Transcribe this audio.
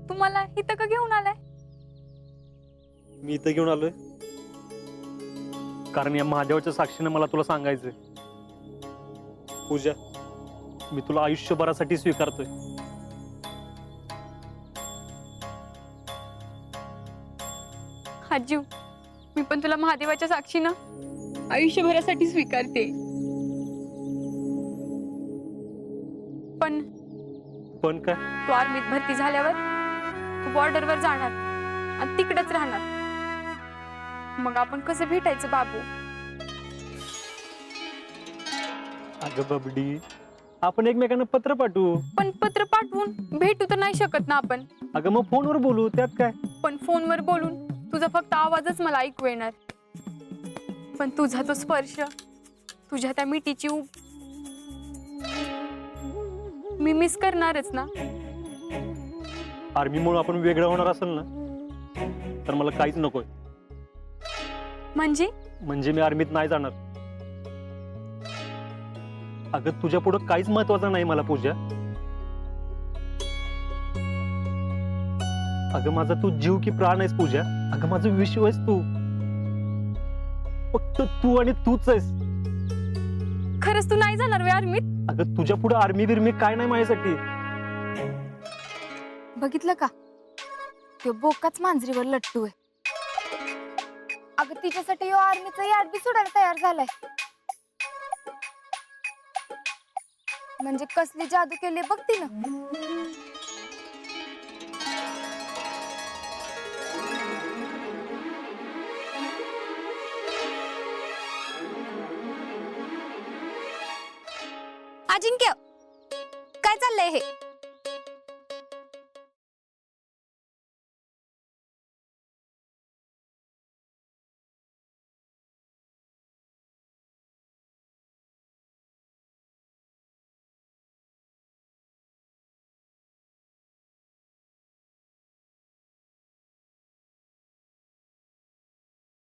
तुम्हाला इथं का घेऊन आलाय? मी इथं घेऊन आलोय कारण या महादेवाच्या साक्षीने मला तुला सांगायचंय, पूजा, मी तुला आयुष्यभरासाठी स्वीकारतोय. आजीव, मी पण तुला महादेवाच्या साक्षीनं आयुष्यभरासाठी स्वीकारते. पण काय? तू आर्मीत भरती झाल्यावर तू बॉर्डरवर जाणार आणि तिकडेच राहणार. मग आपण कसं भेटायचं बाबू? अगं बबडी, आपण एकमेकांना पत्र पाठवू. पण पत्र पाठवून भेटू तर नाही शकत ना आपण. अगं मग फोनवर बोलू, त्यात काय? पण फोनवर बोलून तुझा फक्त आवाजच मला ऐकू येणार. पण तुझा तो स्पर्श, तुझ्या त्या मिठीची ऊब मी मिस करणारच ना. आर्मीमुळे आपण वेगळं होणार असेल ना, तर मला काहीच नकोय. म्हणजे मी आर्मीत नाही जाणार. अगं तुझ्या पुढं काहीच महत्वाचं नाही मला पूजा. अगं माझा तू जीव की प्राण आहेस पूजा. अगं माझं विश्व आहेस तू. फक्त तू आणि तूच आहेस. खरंच तू नाही जाणार वे आर्मीत? अगं तुझ्या पुढे आर्मी बिर्मी काय नाही माझ्यासाठी. बघितलं का, तो बोकाच मांजरीवर लट्टू आहे. अगं तिच्यासाठी यो आर्मीचा याड बी सोडायला तयार झालाय. म्हणजे कसली जादू केली बघ तिनं. अजिंक्य, काय चाललंय हे?